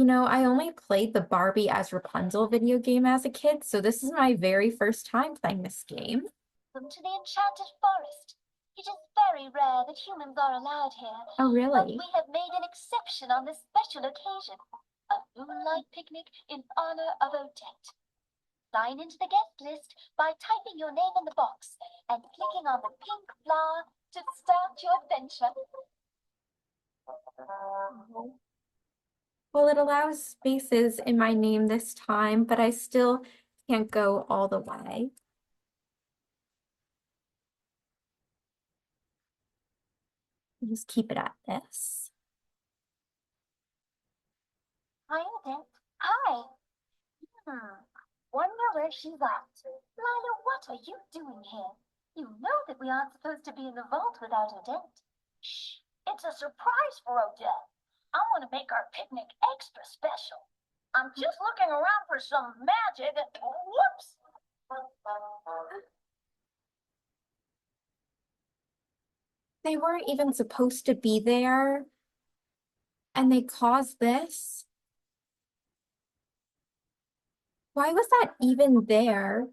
I only played the Barbie as Rapunzel video game as a kid, so this is my very first time playing this game. Welcome to the Enchanted Forest. It is very rare that humans are allowed here. Oh, But really? we have made an exception on this special occasion. A moonlight picnic in honor of Odette. Sign into the guest list by typing your name in the box and clicking on the pink flower to start your adventure. Well, it allows spaces in my name this time, but I still can't go all the way. Just keep it at this. Hi, Odette. Hi. Wonder where she's at. Lila, what are you doing here? You know that we aren't supposed to be in the vault without Odette. Shh, it's a surprise for Odette. I want to make our picnic extra special. I'm just looking around for some magic. Whoops! They weren't even supposed to be there, and they caused this. Why was that even there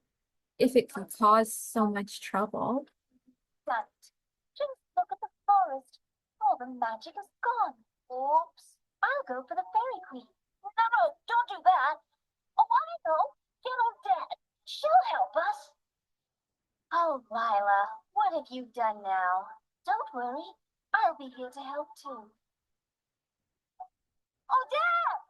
if it could cause so much trouble? Got it. Just look at the forest. All the magic is gone. Oops. I'll go for the fairy queen. No, don't do that. Oh, I know. Get Odette. She'll help us. Oh, Lila, what have you done now? Don't worry. I'll be here to help too. Odette!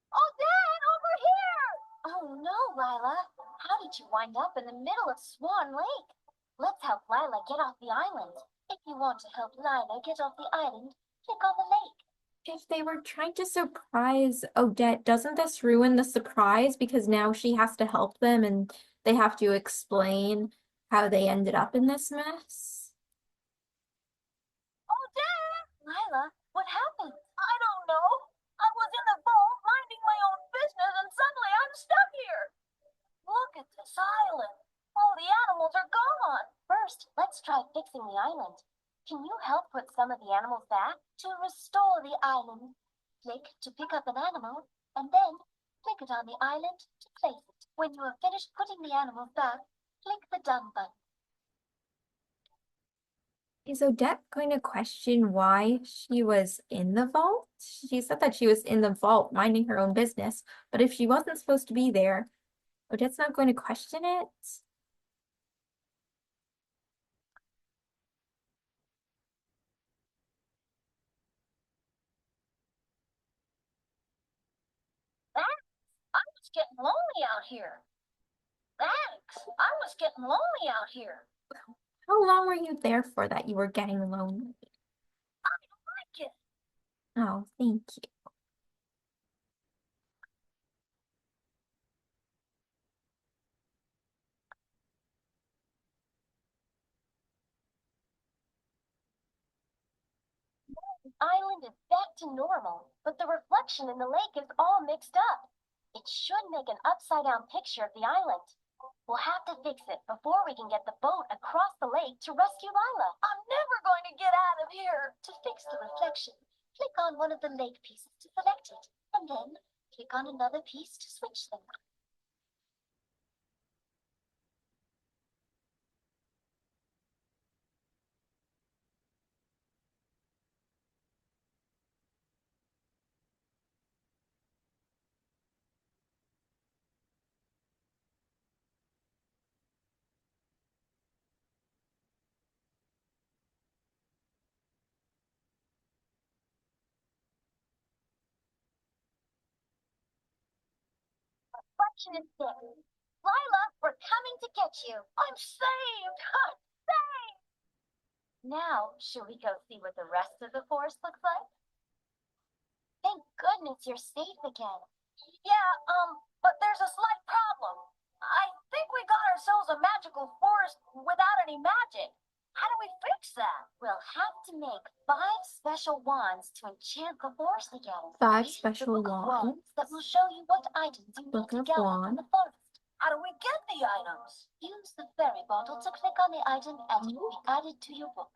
Odette, over here! Oh no, Lila. How did you wind up in the middle of Swan Lake? Let's help Lila get off the island. If you want to help Lila get off the island, click on the lake. If they were trying to surprise Odette, doesn't this ruin the surprise because now she has to help them and they have to explain how they ended up in this mess? Odette! Lila, what happened? I don't know. I was in the vault minding my own business and suddenly I'm stuck here. Look at this island. All the animals are gone. First, let's try fixing the island. Can you help put some of the animals back? To restore the island, click to pick up an animal, and then click it on the island to place it. When you have finished putting the animals back, click the Done button. Is Odette going to question why she was in the vault? She said that she was in the vault minding her own business, but if she wasn't supposed to be there, Odette's not going to question it? I was getting lonely out here. Thanks. I was getting lonely out here. How long were you there for that you were getting lonely? I like it. Oh, thank you. The island is back to normal, but the reflection in the lake is all mixed up. It should make an upside-down picture of the island. We'll have to fix it before we can get the boat across the lake to rescue Lila. I'm never going to get out of here. To fix the reflection, click on one of the lake pieces to select it, and then click on another piece to switch them. Reflection is there. Lila, we're coming to get you. I'm saved. I'm saved. Now, should we go see what the rest of the forest looks like? Thank goodness you're safe again. Yeah, but there's a slight problem. I think we got ourselves a magical forest without any magic. How do we fix that? We'll have to make 5 special wands to enchant the forest again. 5 Use the special book of wands. that will show you what items you Book need to of gather Wand. from the forest. How do we get the items? Use the fairy bottle to click on the item and it will be added to your book.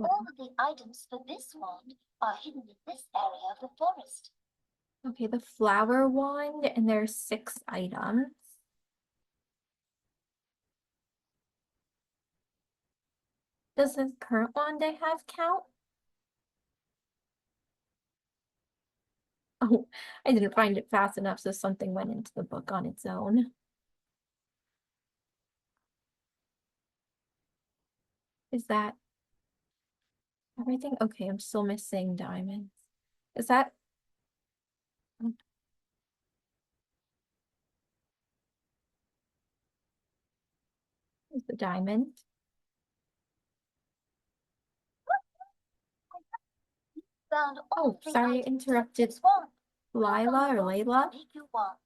All of the items for this wand are hidden in this area of the forest. Okay, the flower wand, and there's 6 items. Does the current wand I have count? Oh, I didn't find it fast enough, so something went into the book on its own. Is that everything? Okay, I'm still missing diamonds. Is that is the diamond? Found all Oh, the sorry, I items in interrupted this wand. Lila or Layla. Make you want.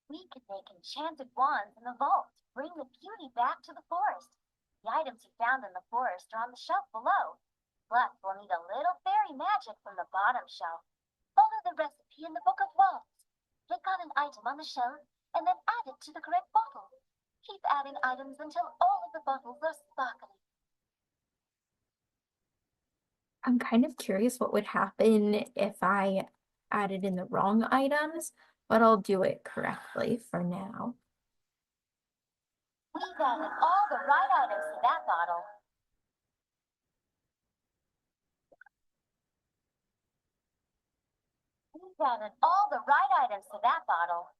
We can make enchanted wands in the vault. Bring the beauty back to the forest. The items you found in the forest are on the shelf below. But we'll need a little fairy magic from the bottom shelf. Follow the recipe in the Book of Wands. Click on an item on the shelf and then add it to the correct bottle. Keep adding items until all of the bottles are sparkling. I'm kind of curious what would happen if I added in the wrong items, but I'll do it correctly for now. We've added all the right items to that bottle. We've added all the right items to that bottle.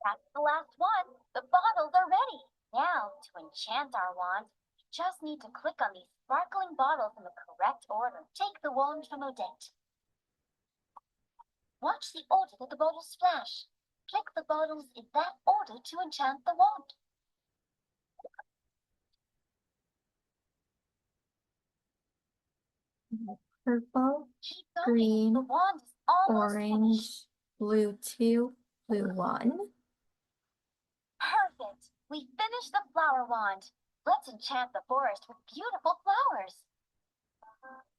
That's the last one. The bottles are ready. Now, to enchant our wand, you just need to click on these sparkling bottles in the correct order. Take the wand from Odette. Watch the order that the bottles flash. Click the bottles in that order to enchant the wand. Purple, Keep going. green, The wand is almost finished. orange, blue 2, blue 1. Perfect. We finished the flower wand. Let's enchant the forest with beautiful flowers.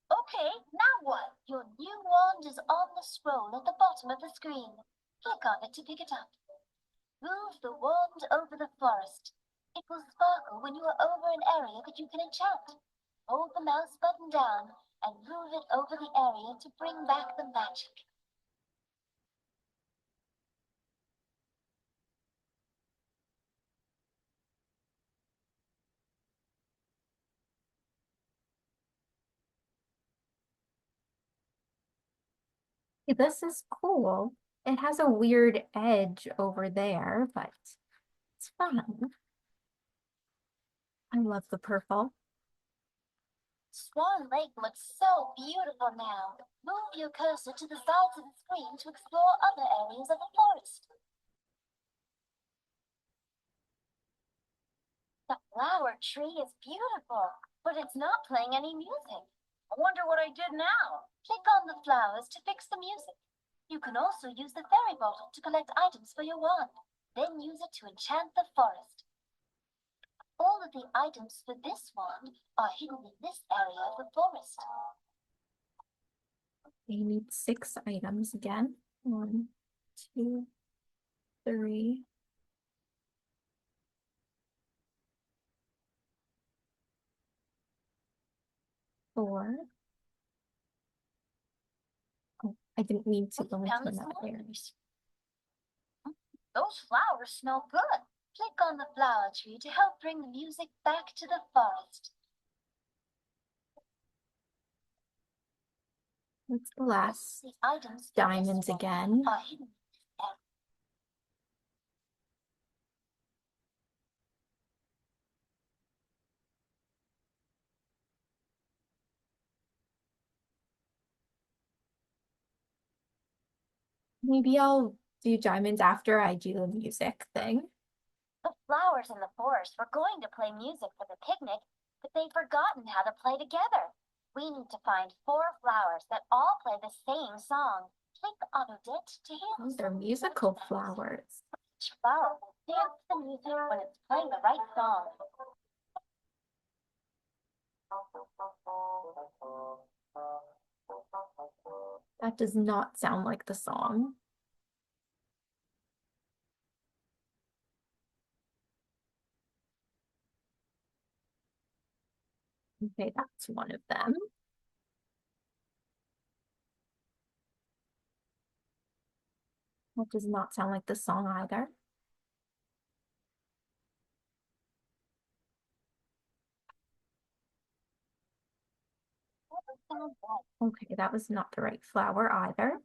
Okay, now what? Your new wand is on the scroll at the bottom of the screen. Click on it to pick it up. Move the wand over the forest. It will sparkle when you are over an area that you can enchant. Hold the mouse button down and move it over the area to bring back the magic. Hey, this is cool. It has a weird edge over there, but it's fun. I love the purple. Swan Lake looks so beautiful now. Move your cursor to the sides of the screen to explore other areas of the forest. The flower tree is beautiful, but it's not playing any music. I wonder what I did now. Click on the flowers to fix the music. You can also use the fairy bottle to collect items for your wand. Then use it to enchant the forest. All of the items for this wand are hidden in this area of the forest. They need 6 items again. 1, 2, 3, 4. Oh, I didn't mean to go into Found some another area. others. Those flowers smell good. Click on the flower tree to help bring the music back to the forest. What's the last? The items for this Diamonds wand again. are hidden in this area. Maybe I'll do diamonds after I do the music thing. The flowers in the forest were going to play music for the picnic, but they'd forgotten how to play together. We need to find 4 flowers that all play the same song. Click on Odette to hear Oh, they're musical flowers. Each flower will Dance to the music when it's playing the right song. That does not sound like the song. Okay, that's one of them. That does not sound like the song either. Okay, that was not the right flower either.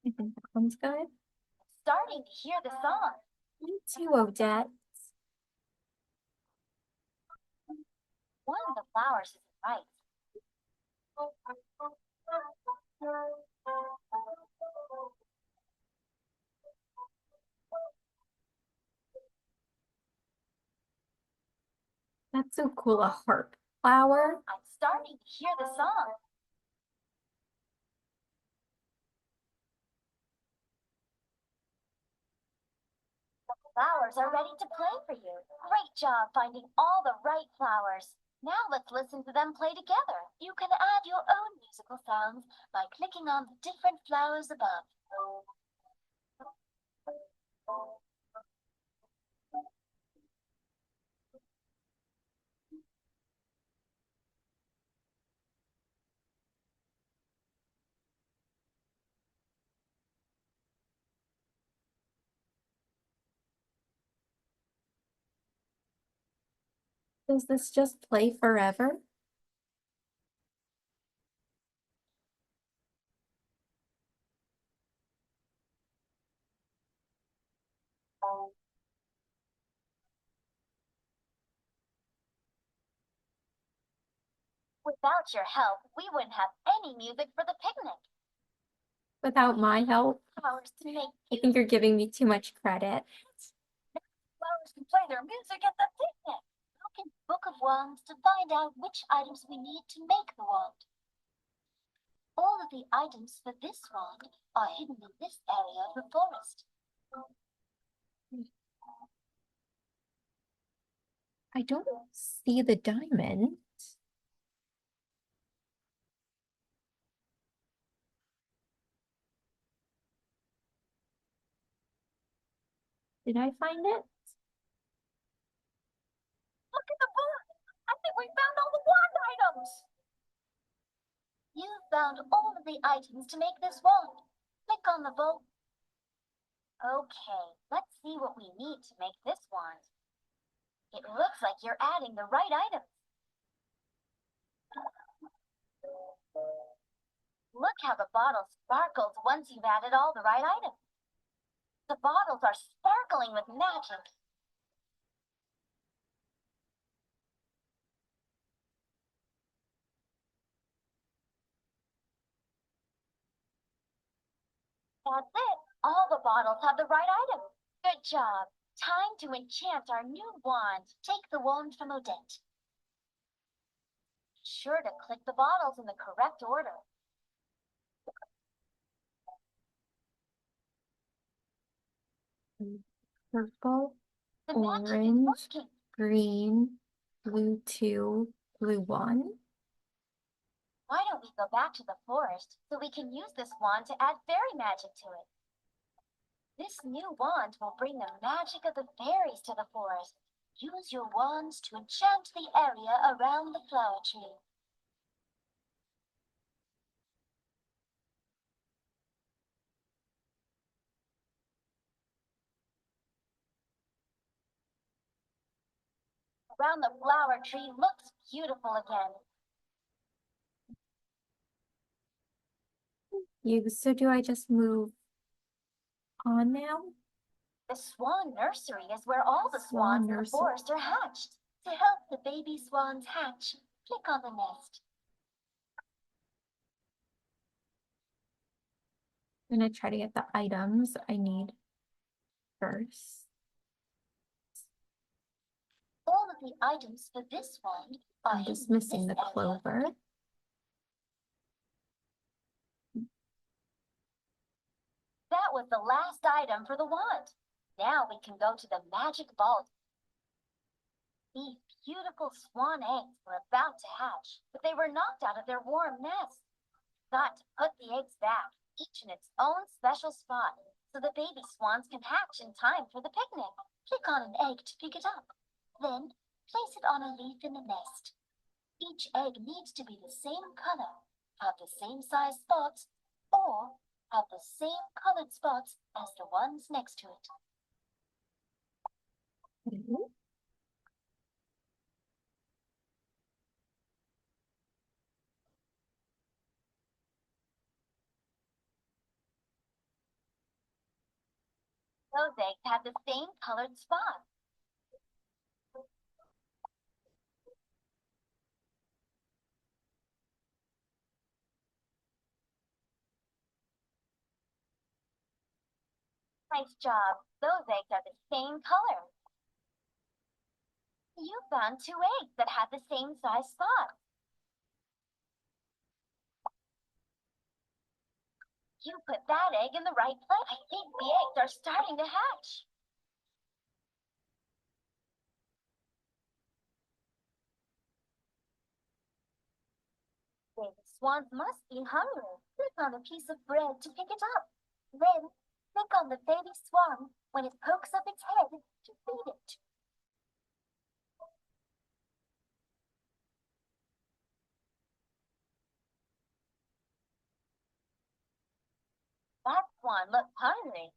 I think that one's good. Starting to hear the song. Me too, Odette. One of the flowers isn't right. That's so cool, a harp flower. I'm starting to hear the song. The flowers are ready to play for you. Great job finding all the right flowers. Now let's listen to them play together. You can add your own musical sounds by clicking on the different flowers above. Does this just play forever? Without your help, we wouldn't have any music for the picnic. Without my help? Flowers to make I think you're giving me too much credit. flowers can play their music at the picnic. Look in the Book of Wands to find out which items we need to make the wand. All of the items for this wand are hidden in this area of the forest. I don't see the diamond. Did I find it? Look at the book! I think we found all the wand items! You found all of the items to make this wand. Click on the book. Okay, let's see what we need to make this wand. It looks like you're adding the right items. Look how the bottle sparkles once you've added all the right items. The bottles are sparkling with magic. That's it. All the bottles have the right item. Good job. Time to enchant our new wand. Take the wand from Odette. Be sure to click the bottles in the correct order. Purple, The magic is orange, working. green, blue 2, blue 1. Why don't we go back to the forest so we can use this wand to add fairy magic to it? This new wand will bring the magic of the fairies to the forest. Use your wands to enchant the area around the flower tree. Around the flower tree looks beautiful again. So do I just move on now? The swan nursery is where all the Swan swans in the nursery. forest are hatched. To help the baby swans hatch, click on the nest. I'm gonna try to get the items I need first. All of the items for this wand are I'm just hidden in missing this the area. clover. That was the last item for the wand. Now we can go to the magic vault. These beautiful swan eggs were about to hatch, but they were knocked out of their warm nest. Got to put the eggs back, each in its own special spot, so the baby swans can hatch in time for the picnic. Click on an egg to pick it up. Then, place it on a leaf in the nest. Each egg needs to be the same color, have the same size spots, or have the same colored spots as the ones next to it. Mhm. Those eggs have the same colored spots. Nice job. Those eggs are the same color. You found 2 eggs that have the same size spots. You put that egg in the right place. I think the eggs are starting to hatch. Baby swans must be hungry. Click on a piece of bread to pick it up. Then, click on the baby swan when it pokes up its head to feed it. That swan looks hungry.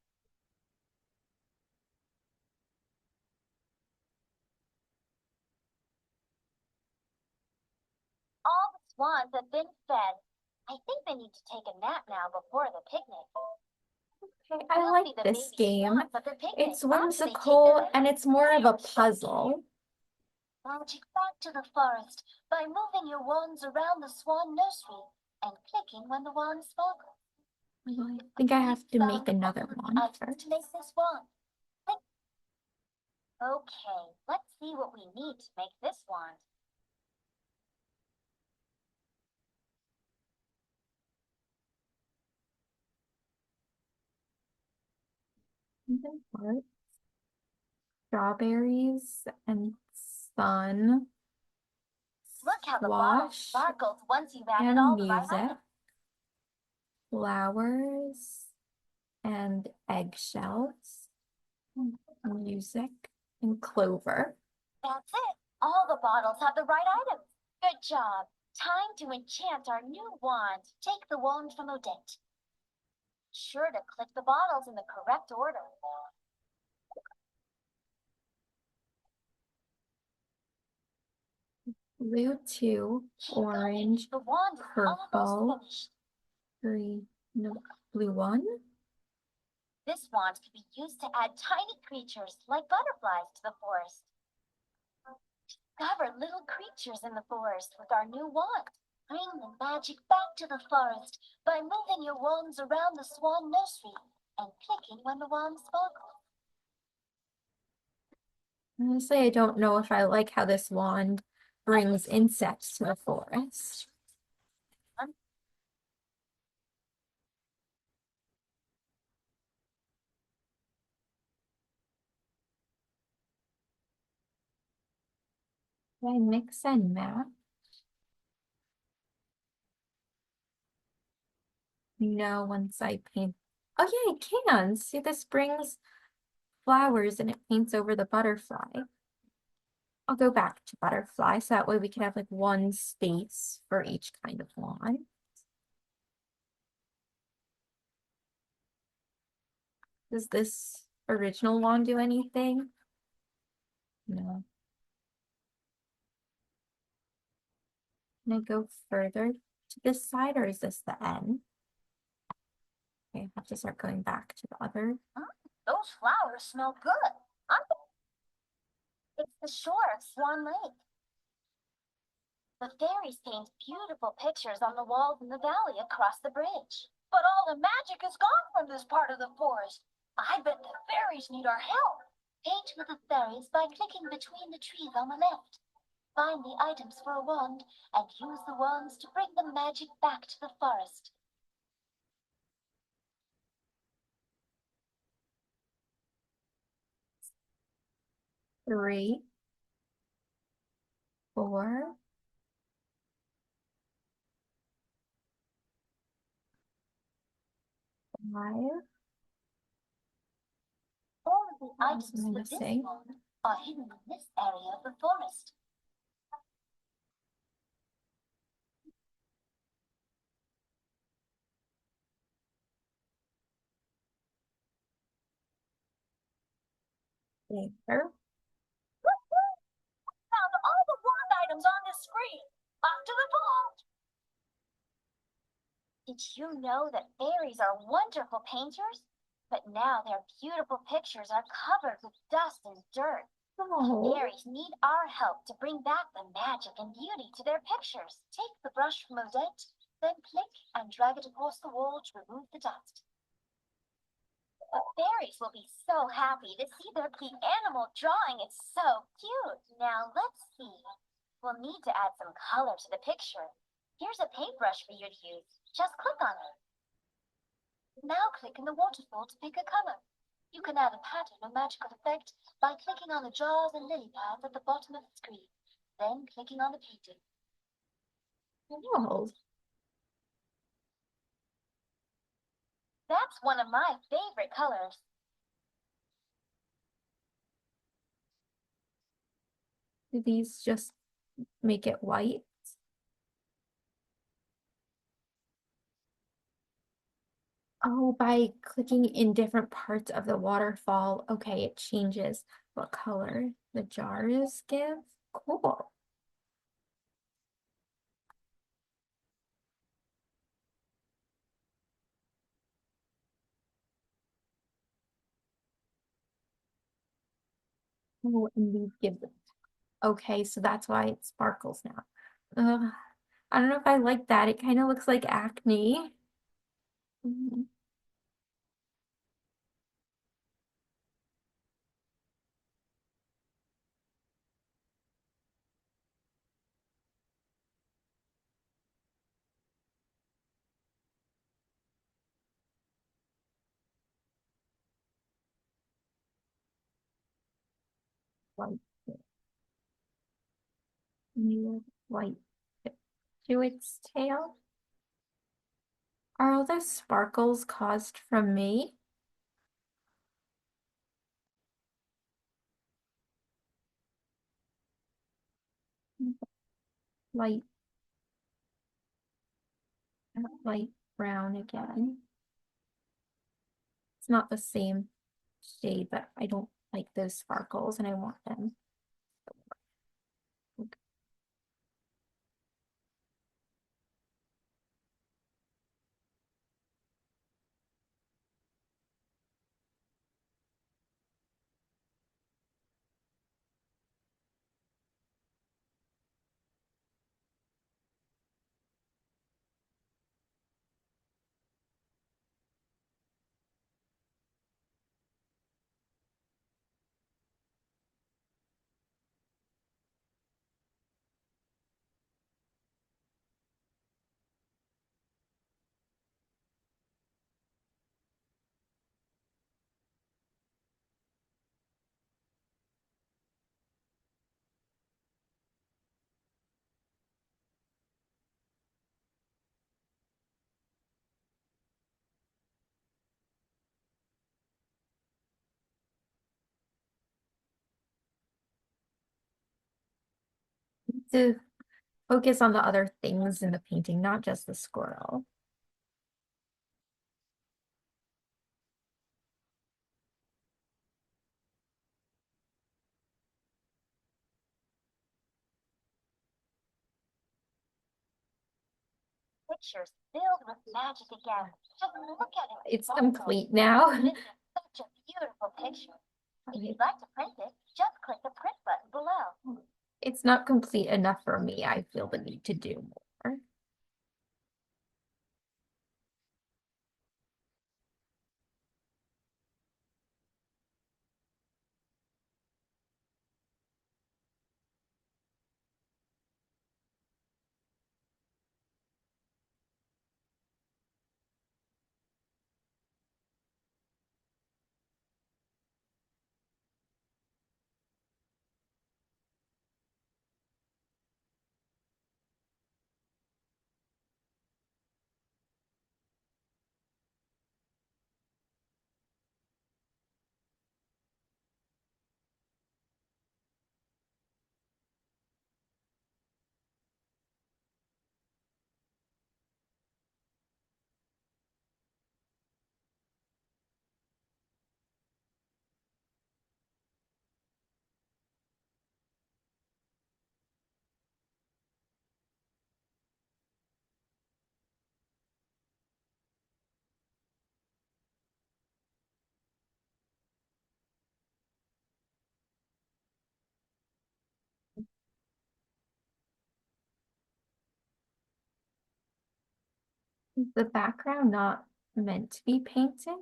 All the swans have been fed. I think they need to take a nap now before the picnic. Okay, I We'll like see the this baby game. swans at the picnic It's after they take whimsical their and nap. it's more of a puzzle. Magic back to the forest by moving your wands around the swan nursery and clicking when the wand sparkles. I think I have to make another one first. To make this wand. Click. Okay, let's see what we need to make this wand. Hearts, strawberries and sun, Look how the bottle squash sparkles once you've added and all the right music, items. flowers and eggshells, music and clover. That's it. All the bottles have the right items. Good job. Time to enchant our new wand. Take the wand from Odette. Sure to click the bottles in the correct order. Blue 2, Keep going. orange, The wand is purple, almost finished. green, no, blue 1, This wand can be used to add tiny creatures like butterflies to the forest. Discover little creatures in the forest with our new wand. Bring the magic back to the forest by moving your wands around the swan nursery and clicking when the wand sparkles. Honestly, I don't know if I like how this wand brings insects to the forest. Can I mix and match? No, once I paint. Oh yeah, I can. See, this brings flowers and it paints over the butterfly. I'll go back to butterfly, so that way we can have like one space for each kind of wand. Does this original wand do anything? No. Can I go further to this side, or is this the end? Okay, I have to start going back to the other. Those flowers smell good. It's the shore of Swan Lake. The fairies paint beautiful pictures on the walls in the valley across the bridge. But all the magic is gone from this part of the forest. I bet the fairies need our help. Paint with the fairies by clicking between the trees on the left. Find the items for a wand and use the wands to bring the magic back to the forest. 3, 4, 5. All of the items I'm for this missing. wand are hidden in this area of the forest. There. Found all the wand items on this screen. Off to the vault! Did you know that fairies are wonderful painters? But now their beautiful pictures are covered with dust and dirt. Oh, Fairies need our help to bring back the magic and beauty to their pictures. Take the brush from Odette, then click and drag it across the wall to remove the dust. The fairies will be so happy to see the animal drawing. It's so cute. Now let's see. We'll need to add some color to the picture. Here's a paintbrush for you to use. Just click on it. Now click in the waterfall to pick a color. You can add a pattern or magical effect by clicking on the jars and lily pads at the bottom of the screen, then clicking on the painting. oh. That's one of my favorite colors. Do these just make it white? Oh, by clicking in different parts of the waterfall, okay, it changes what color the jars give. Cool. Oh, and these give it. Okay, so that's why it sparkles now. I don't know if I like that. It kind of looks like acne. Mhm. White, new white tip to its tail. Are all the sparkles caused from me? Light, light brown again. It's not the same shade, but I don't like those sparkles and I want them. To focus on the other things in the painting, not just the squirrel. Pictures filled with magic again. Just look at it. It's complete now. This is such a beautiful picture. If you'd like to print it, just click the print button below. It's not complete enough for me. I feel the need to do more. Is the background not meant to be painted?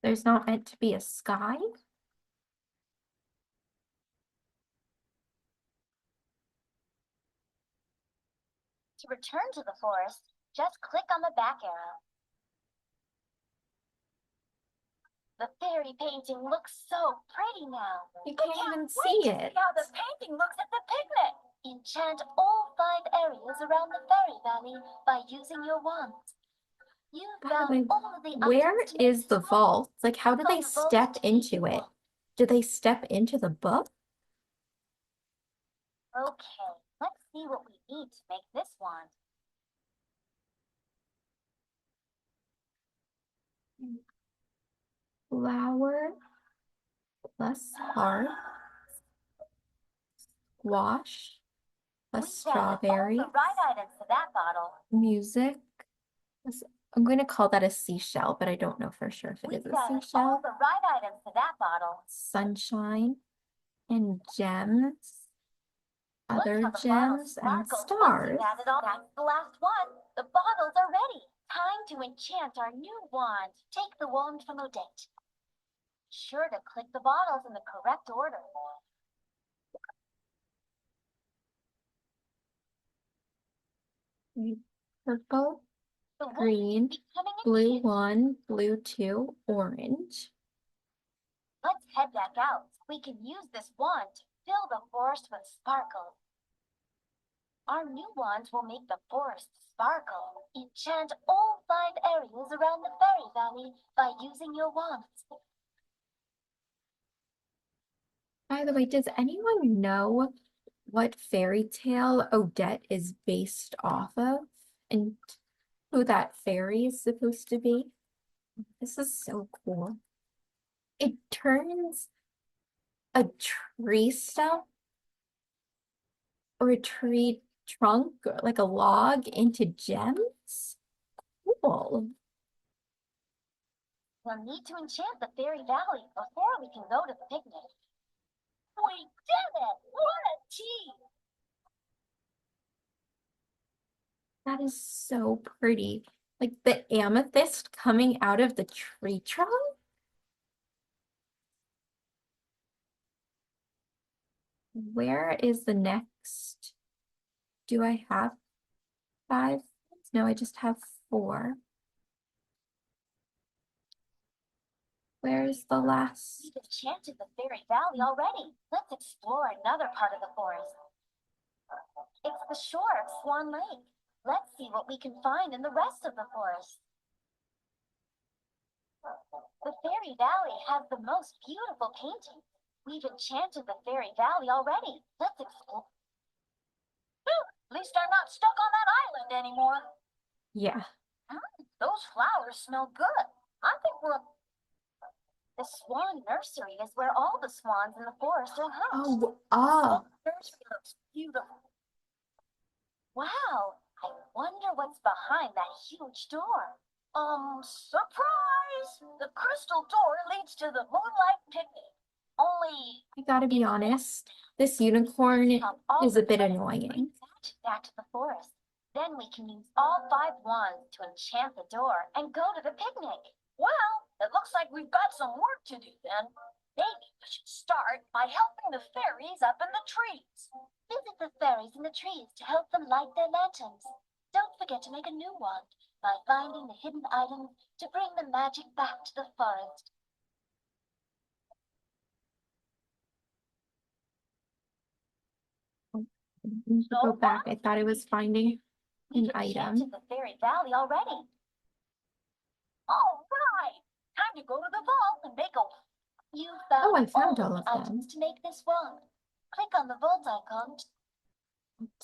There's not meant to be a sky? To return to the forest, just click on the back arrow. The fairy painting looks so pretty now. You can't even see it. See how the painting looks at the picnic. Enchant all 5 areas around the fairy valley by using your wand. You By the found way, all of the where items to make is the this vault? Like, how do Click on they the vault step to take into you it? up. Do they step into the book? Okay, let's see what we need to make this wand. Flower plus heart, squash, a We found strawberry, all the right items to that bottle. music. I'm going to call that a seashell, but I don't know for sure if it We is a found all seashell. the right items to that bottle. Sunshine and gems, Look other how the bottles gems and sparkle once stars. you've added all. That's the last one. The bottles are ready. Time to enchant our new wand. Take the wand from Odette. Sure to click the bottles in the correct order. Purple, The wand green, is becoming blue enchanted. 1, blue 2, orange. Let's head back out. We can use this wand to fill the forest with sparkle. Our new wands will make the forest sparkle. Enchant all 5 areas around the fairy valley by using your wands. By the way, does anyone know what fairy tale Odette is based off of and who that fairy is supposed to be? This is so cool. It turns a tree stump or a tree trunk, or like a log, into gems. Cool. We'll need to enchant the fairy valley before we can go to the picnic. We did it! What a team! That is so pretty. Like the amethyst coming out of the tree trunk. Where is the next? Do I have 5? No, I just have 4. Where's the last? We've enchanted the fairy valley already. Let's explore another part of the forest. It's the shore of Swan Lake. Let's see what we can find in the rest of the forest. The fairy valley has the most beautiful paintings. We've enchanted the fairy valley already. Let's explore. At least I'm not stuck on that island anymore. Yeah. Those flowers smell good. I think we're... The swan nursery is where all the swans in the forest are housed. Oh, The nursery looks beautiful. Wow, I wonder what's behind that huge door. Surprise! The crystal door leads to the moonlight picnic. Only I gotta be honest. This unicorn all is a the bit time annoying. back to the forest. Then we can use all 5 wands to enchant the door and go to the picnic. Well, it looks like we've got some work to do then. Maybe we should start by helping the fairies up in the trees. Visit the fairies in the trees to help them light their lanterns. Don't forget to make a new wand by finding the hidden items to bring the magic back to the forest. Go back. I thought I was finding an We've item. enchanted the fairy valley already. All right, time to go to the vault and make a You found Oh, I found all all the of them. items to make this wand. Click on the vault icon.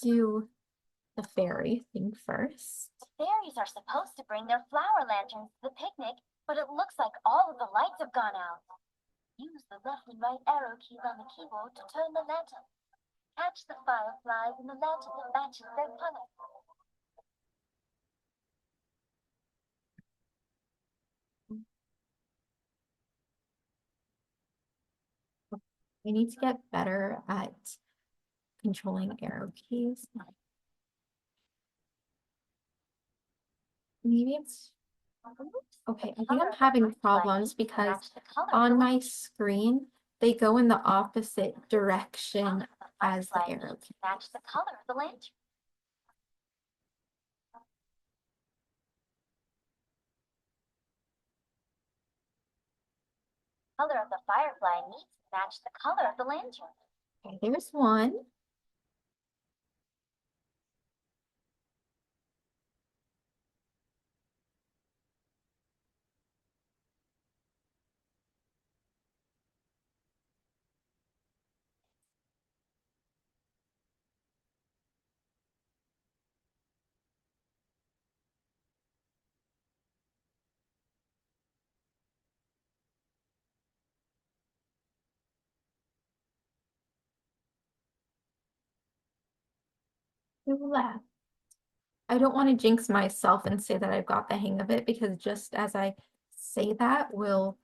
Do the fairy thing first. The fairies are supposed to bring their flower lanterns to the picnic, but it looks like all of the lights have gone out. Use the left and right arrow keys on the keyboard to turn the lantern. Catch the fireflies in the lantern that matches their color. I need to get better at controlling arrow keys. Maybe it's okay. I think I'm having problems because on my screen they go in the opposite direction as the arrow keys. Match the color of the lantern. Color of the firefly needs to match the color of the lantern. Okay, there's one. Two left. I don't want to jinx myself and say that I've got the hang of it because just as I say that will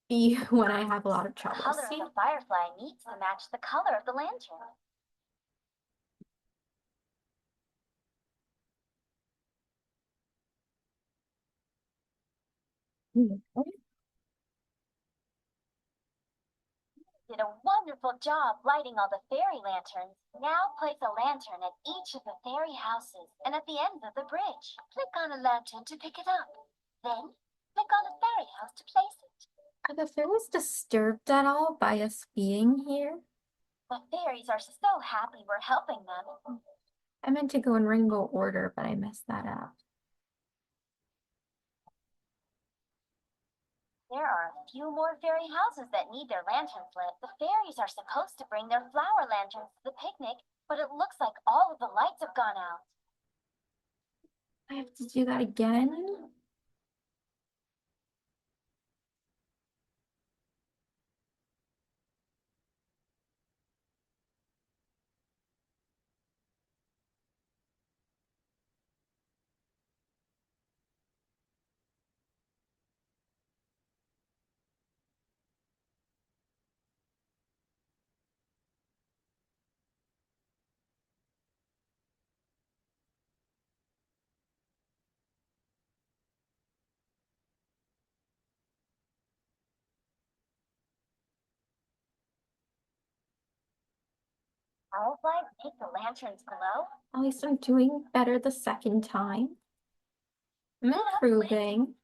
be when I have a lot of The trouble. color See? of the firefly needs to match the color of the lantern. Did a wonderful job lighting all the fairy lanterns. Now place a lantern at each of the fairy houses and at the ends of the bridge. Click on a lantern to pick it up. Then, click on a fairy house to place it. Are the fairies disturbed at all by us being here? The fairies are so happy we're helping them. I meant to go in rainbow order, but I messed that up. There are a few more fairy houses that need their lanterns lit. The fairies are supposed to bring their flower lanterns to the picnic, but it looks like all of the lights have gone out. I have to do that again? Fireflies make the lanterns glow. At least I'm doing better the second time. I'm improving.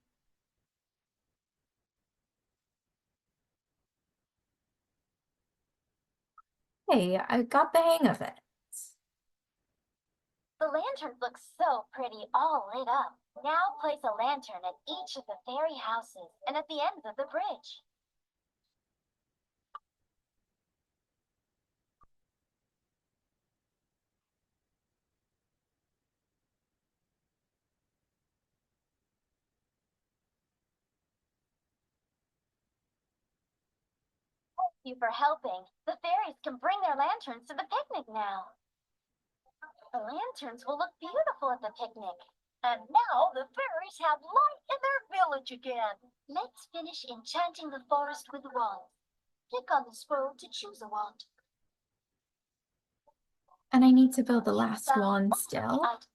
Hey, I got the hang of it. The lanterns look so pretty, all lit up. Now place a lantern at each of the fairy houses and at the ends of the bridge. Thank you for helping. The fairies can bring their lanterns to the picnic now. The lanterns will look beautiful at the picnic. And now the fairies have light in their village again. Let's finish enchanting the forest with wands. Click on the scroll to choose a wand. And I need to build the last Found one all still. the items.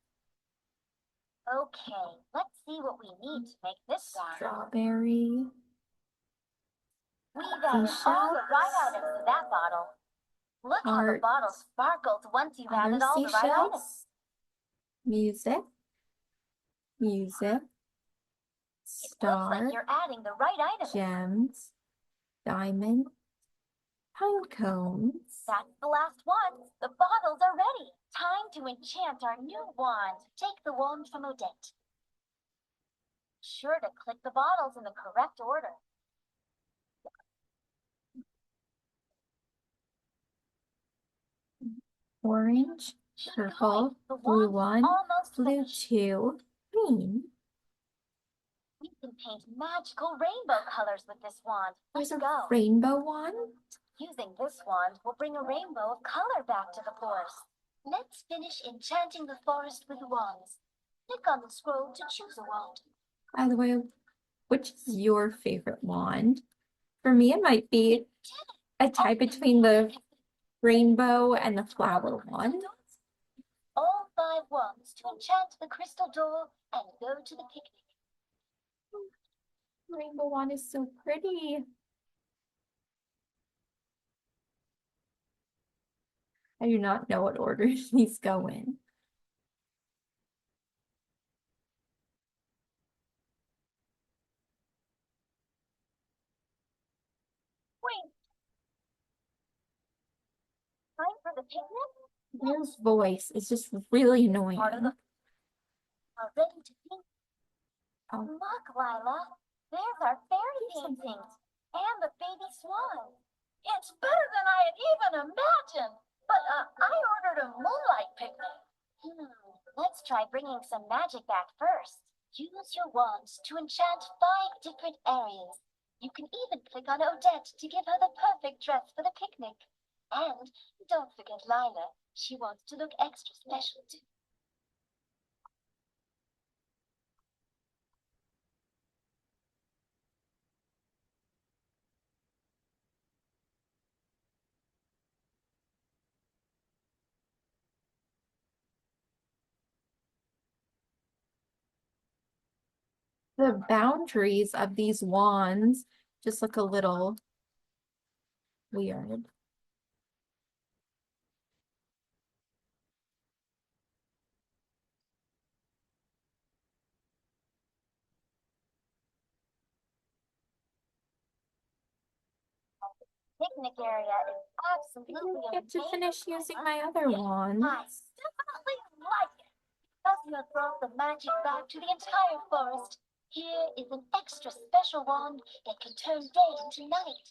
Okay, let's see what we need to make this wand. Strawberry. We've added all the right items to that bottle. Look how the Heart. bottle sparkles once you've Other added all the right items. seashells. Music. Music. It looks like Star. you're adding the right items. Gems. Diamond. Pine cones. That's the last one. The bottles are ready. Time to enchant our new wand. Take the wand from Odette. Sure to click the bottles in the correct order. Orange, Keep purple, going. The blue wand's 1, almost blue finished. 2, green. We can paint magical rainbow colors with this wand. There's Let's a go. rainbow wand. Using this wand will bring a rainbow of color back to the forest. Let's finish enchanting the forest with wands. Click on the scroll to choose a wand. By the way, which is your favorite wand? For me, it might be a tie between the rainbow and the flower wand. All 5 wands to enchant the crystal door and go to the picnic. Rainbow wand is so pretty. I do not know what order these go in. Wait. Time for the picnic? Their voice is just really annoying. Part of the are ready to paint. Oh. Look, Lila. There's our fairy paintings and the baby swan. It's better than I had even imagined. But I ordered a moonlight picnic. Let's try bringing some magic back first. Use your wands to enchant 5 different areas. You can even click on Odette to give her the perfect dress for the picnic. And don't forget Lila. She wants to look extra special too. The boundaries of these wands just look a little weird. Picnic area is I absolutely didn't get to amazing. finish using my other wands. I definitely like it. Because you have brought the magic back to the entire forest. Here is an extra special wand that can turn day into night.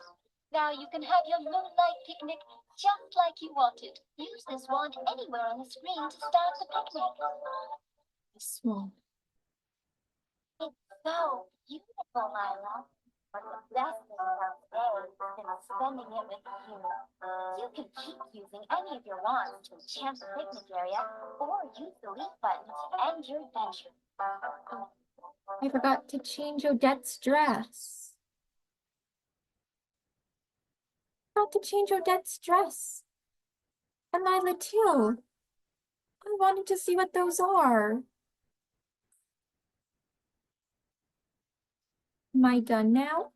Now you can have your moonlight picnic just like you wanted. Use this wand anywhere on the screen to start the picnic. This one. It's so beautiful, Lila. But the best thing about today is spending it with you. You can keep using any of your wands to enchant the picnic area, or use the leaf button to end your adventure. I forgot to change Odette's dress. Forgot to change Odette's dress. And Lila too. I wanted to see what those are. Am I done now?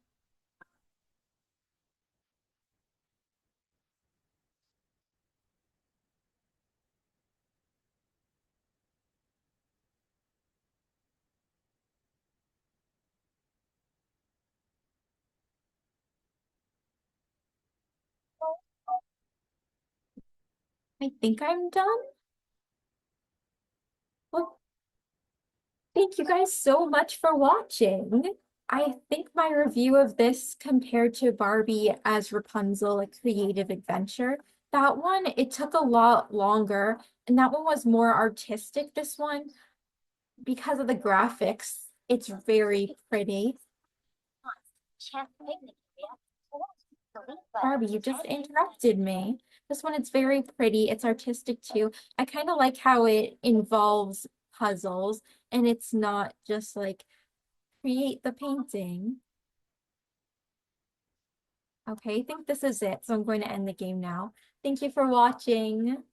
I think I'm done. Well, thank you guys so much for watching. I think my review of this compared to Barbie as Rapunzel, a creative adventure, that one, it took a lot longer, and that one was more artistic. This one, because of the graphics, it's very pretty. Enchant the picnic area, or use the leaf button Barbie, to you just end your interrupted me. This one, it's very pretty. It's artistic too. I kind of like how it involves puzzles and it's not just like create the painting. Okay, I think this is it. So I'm going to end the game now. Thank you for watching.